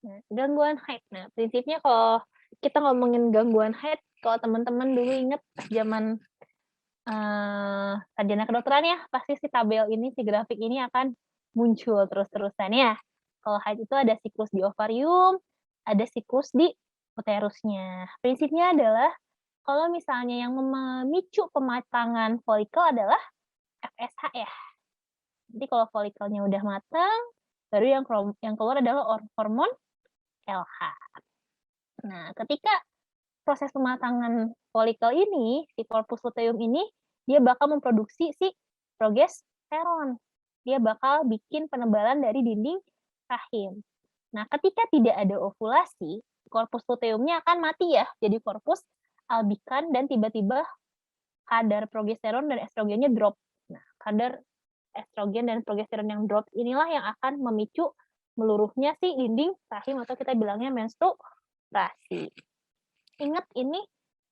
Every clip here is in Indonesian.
Nah, gangguan haid. Nah, prinsipnya kalau kita ngomongin gangguan haid, kalau teman-teman dulu inget zaman, sarjana kedokteran ya, pasti si tabel ini, si grafik ini akan muncul terus-terusan ya. Kalau haid itu ada siklus di ovarium, ada siklus di uterusnya. Prinsipnya adalah kalau misalnya yang memicu pematangan folikel adalah FSH ya. Nanti kalau folikelnya udah matang, baru yang keluar adalah hormon LH. Nah, ketika proses pematangan folikel ini, si corpus luteum ini, dia bakal memproduksi si progesteron. Dia bakal bikin penebalan dari dinding rahim. Nah, ketika tidak ada ovulasi, corpus luteumnya akan mati ya, jadi corpus albikan dan tiba-tiba kadar progesteron dan estrogennya drop. Nah, kadar estrogen dan progesteron yang drop inilah yang akan memicu meluruhnya si dinding rahim atau kita bilangnya menstruasi. Ingat ini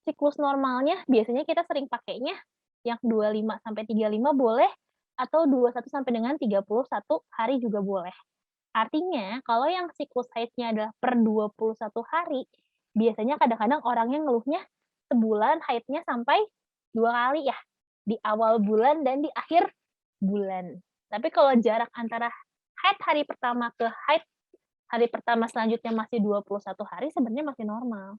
siklus normalnya biasanya kita sering pakainya yang 25 sampai 35 boleh atau 21 sampai dengan 31 hari juga boleh. Artinya kalau yang siklus haidnya adalah per 21 hari, biasanya kadang-kadang orangnya ngeluhnya sebulan haidnya sampai 2 kali ya, di awal bulan dan di akhir bulan. Tapi kalau jarak antara haid hari pertama ke haid hari pertama selanjutnya masih 21 hari sebenarnya masih normal.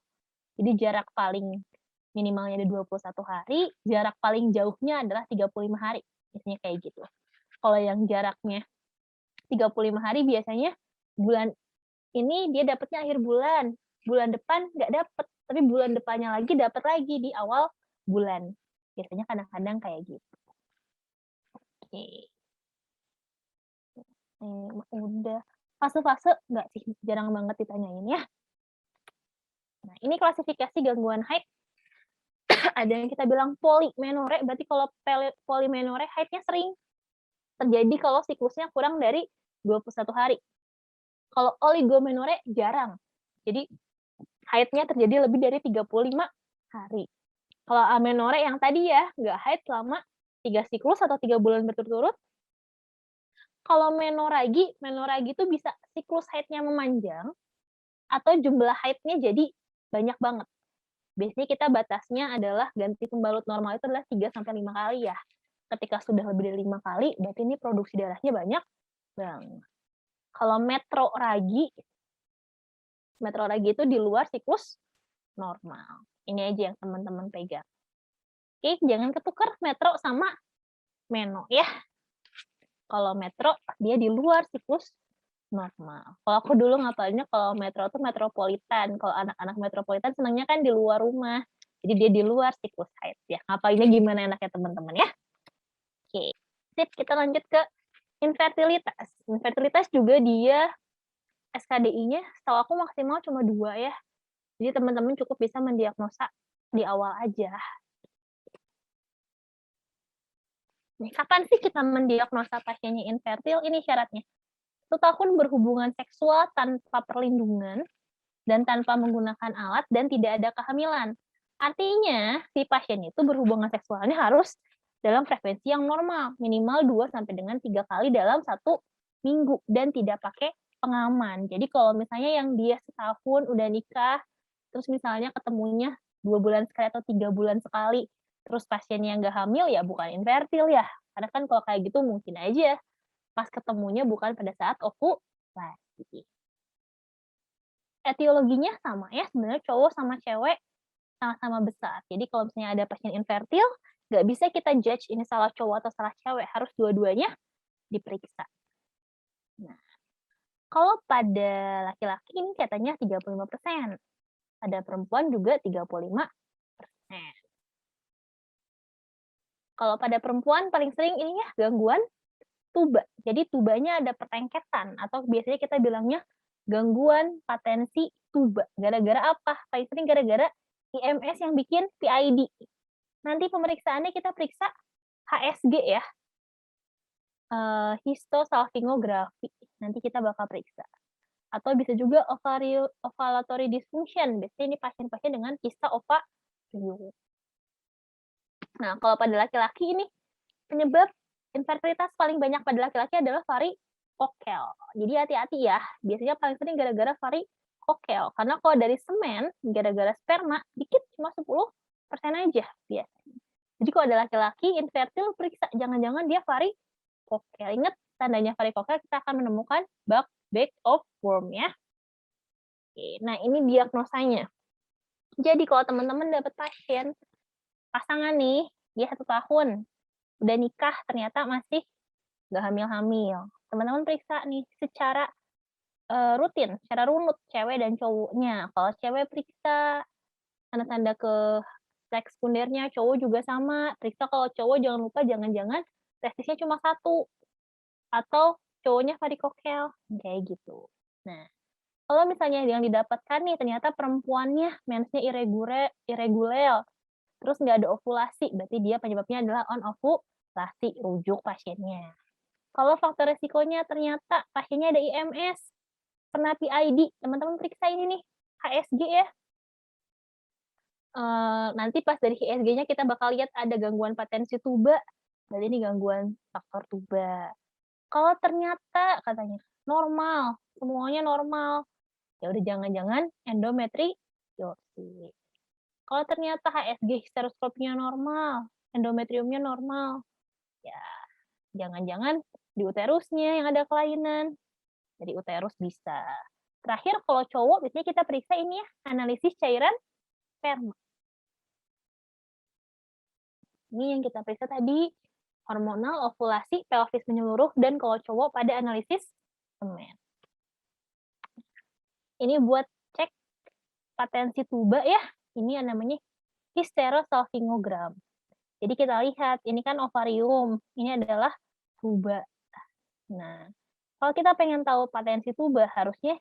Jadi jarak paling minimalnya ada 21 hari, jarak paling jauhnya adalah 35 hari, biasanya kayak gitu. Kalau yang jaraknya 35 hari biasanya bulan ini dia dapatnya akhir bulan depan nggak dapet, tapi bulan depannya lagi dapat lagi di awal bulan. Biasanya kadang-kadang kayak gitu. Oke. Udah. Fase-fase nggak sih, jarang banget ditanyain ya. Nah, ini klasifikasi gangguan haid. Ada yang kita bilang polimenore, berarti kalau polimenore haidnya sering terjadi kalau siklusnya kurang dari 21 hari. Kalau oligomenore jarang. Jadi haidnya terjadi lebih dari 35 hari. Kalau amenore yang tadi ya, nggak haid selama 3 siklus atau 3 bulan berturut-turut. Kalau menoragi itu bisa siklus haidnya memanjang atau jumlah haidnya jadi banyak banget. Biasanya kita batasnya adalah ganti pembalut normal itu adalah 3 sampai 5 kali ya. Ketika sudah lebih dari 5 kali, berarti ini produksi darahnya banyak banget. Kalau metroragi itu di luar siklus normal. Ini aja yang teman-teman pegang. Oke, jangan ketukar metro sama meno ya. Kalau metro, dia di luar siklus normal. Kalau aku dulu ngapalinnya kalau metro tuh metropolitan. Kalau anak-anak metropolitan senangnya kan di luar rumah. Jadi dia di luar siklus haid ya. Ngapalinnya gimana enaknya teman-teman ya. Oke, sip, kita lanjut ke infertilitas. Infertilitas juga dia SKDI-nya setahu aku maksimal cuma 2 ya. Jadi teman-teman cukup bisa mendiagnosa di awal aja. Nih, kapan sih kita mendiagnosa pasiennya infertil? Ini syaratnya. 1 tahun berhubungan seksual tanpa perlindungan dan tanpa menggunakan alat dan tidak ada kehamilan. Artinya, si pasien itu berhubungan seksualnya harus dalam frekuensi yang normal, minimal 2 sampai dengan 3 kali dalam 1 minggu dan tidak pakai pengaman. Jadi kalau misalnya yang dia setahun udah nikah, terus misalnya ketemunya 2 bulan sekali atau 3 bulan sekali, terus pasiennya nggak hamil, ya bukan infertil ya. Karena kan kalau kayak gitu mungkin aja pas ketemunya bukan pada saat ovulasi. Etiologinya sama ya, sebenarnya cowok sama cewek sama-sama besar. Jadi kalau misalnya ada pasien infertil, nggak bisa kita judge ini salah cowok atau salah cewek, harus dua-duanya diperiksa. Nah, kalau pada laki-laki ini katanya 35%. Pada perempuan juga 35%. Kalau pada perempuan paling sering ini ya gangguan tuba. Jadi tubanya ada pertengketan atau biasanya kita bilangnya gangguan patensi tuba. Gara-gara apa? Paling sering gara-gara IMS yang bikin PID. Nanti pemeriksaannya kita periksa HSG ya, histosalpingografi. Nanti kita bakal periksa. Atau bisa juga ovulatory dysfunction. Biasanya ini pasien-pasien dengan kista ovarium. Nah, kalau pada laki-laki ini penyebab infertilitas paling banyak pada laki-laki adalah varikokel. Jadi hati-hati ya, biasanya paling sering gara-gara varikokel. Karena kalau dari semen, gara-gara sperma, dikit cuma 10% aja biasanya. Jadi kalau ada laki-laki infertil, periksa jangan-jangan dia varikokel. Ingat, tandanya varikokel kita akan menemukan bag of worm ya. Oke, nah ini diagnosanya. Jadi kalau teman-teman dapat pasien, pasangan nih, dia 1 tahun, udah nikah ternyata masih nggak hamil-hamil. Teman-teman periksa nih secara rutin, secara runut cewek dan cowoknya. Kalau cewek periksa tanda-tanda ke seks sekundernya, cowok juga sama. Periksa kalau cowok jangan lupa jangan-jangan testisnya cuma 1 atau cowoknya varikokel, kayak gitu. Nah, kalau misalnya yang didapatkan nih ternyata perempuannya mensnya irregular, terus nggak ada ovulasi, berarti dia penyebabnya adalah anovulasi, rujuk pasiennya. Kalau faktor resikonya ternyata pasiennya ada IMS, pernah PID, teman-teman periksa ini nih, HSG ya. Nanti pas dari HSG-nya kita bakal lihat ada gangguan patensi tuba, berarti ini gangguan faktor tuba. Kalau ternyata katanya normal, semuanya normal, ya udah jangan-jangan endometriosis. Kalau ternyata HSG histeroskopnya normal, endometriumnya normal, ya jangan-jangan di uterusnya yang ada kelainan. Dari uterus bisa. Terakhir kalau cowok biasanya kita periksa ini ya, analisis cairan sperma. Ini yang kita periksa tadi, hormonal, ovulasi, pelvis menyeluruh, dan kalau cowok pada analisis semen. Ini buat cek patensi tuba ya, ini yang namanya hysterosalpingogram. Jadi kita lihat, ini kan ovarium, ini adalah tuba. Nah, kalau kita pengen tahu patensi tuba, harusnya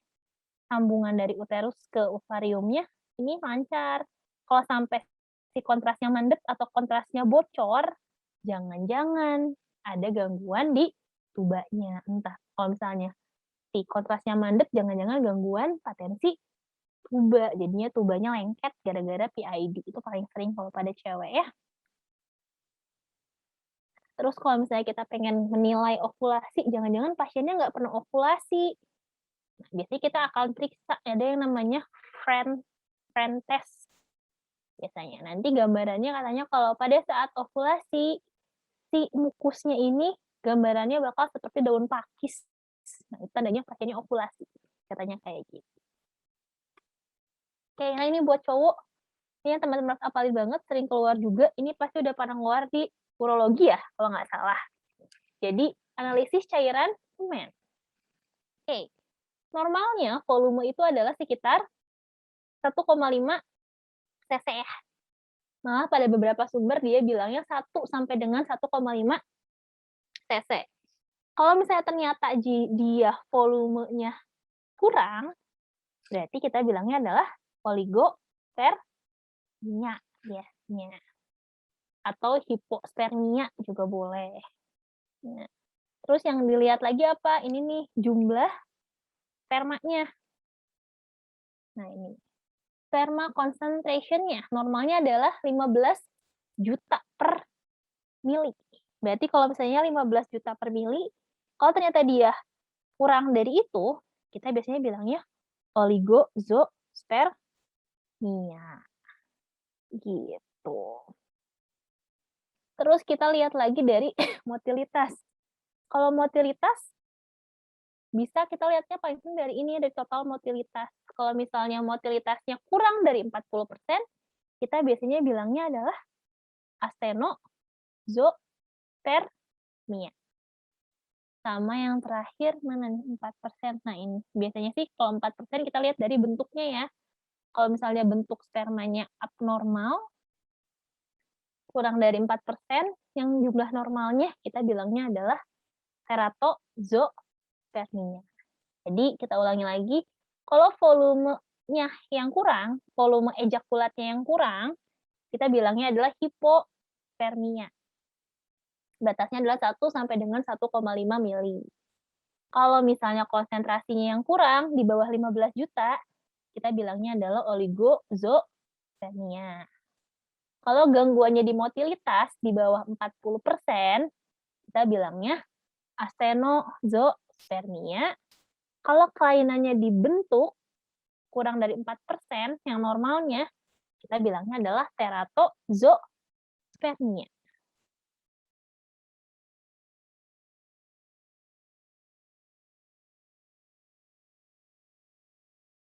sambungan dari uterus ke ovariumnya ini lancar. Kalau sampai si kontrasnya mandek atau kontrasnya bocor, jangan-jangan ada gangguan di tubanya. Entah kalau misalnya si kontrasnya mandek, jangan-jangan gangguan patensi tuba. Jadinya tubanya lengket gara-gara PID. Itu paling sering kalau pada cewek ya. Terus kalau misalnya kita pengen menilai ovulasi, jangan-jangan pasiennya nggak pernah ovulasi. Nah, biasanya kita akan periksa, ada yang namanya friend test. Biasanya nanti gambarannya katanya kalau pada saat ovulasi, si mukusnya ini gambarannya bakal seperti daun pakis. Nah, itu tandanya pasiennya ovulasi. Katanya kayak gitu. Oke, nah ini buat cowok. Ini yang teman-teman harus apalin banget, sering keluar juga. Ini pasti udah pernah keluar di urologi ya, kalau nggak salah. Jadi, analisis cairan semen. Oke, normalnya volume itu adalah sekitar 1,5 cc ya. Malah pada beberapa sumber dia bilangnya 1 sampai dengan 1,5 cc. Kalau misalnya ternyata dia volumenya kurang, berarti kita bilangnya adalah oligostermia biasanya. Atau hipospermia juga boleh. Nah, terus yang dilihat lagi apa? Ini nih jumlah spermanya. Nah ini, sperma concentration-nya normalnya adalah 15 juta per mili. Berarti kalau misalnya 15 juta per mili, kalau ternyata dia kurang dari itu, kita biasanya bilangnya oligozospermia. Gitu. Terus kita lihat lagi dari motilitas. Kalau motilitas, bisa kita lihatnya paling penting dari ini, dari total motilitas. Kalau misalnya motilitasnya kurang dari 40%, kita biasanya bilangnya adalah astenospermia. Sama yang terakhir, mana nih 4%. Nah ini, biasanya sih kalau 4% kita lihat dari bentuknya ya. Kalau misalnya bentuk spermanya abnormal, kurang dari 4%, yang jumlah normalnya kita bilangnya adalah teratozospermia. Jadi kita ulangi lagi, kalau volumenya yang kurang, volume ejakulatnya yang kurang, kita bilangnya adalah hipospermia. Batasnya adalah 1 sampai dengan 1,5 mili. Kalau misalnya konsentrasinya yang kurang, di bawah 15 juta, kita bilangnya adalah oligozospermia. Kalau gangguannya di motilitas di bawah 40%, kita bilangnya astenospermia. teratospermia. Kalau kelainannya dibentuk kurang dari 4%, yang normalnya kita bilangnya adalah teratozospermia.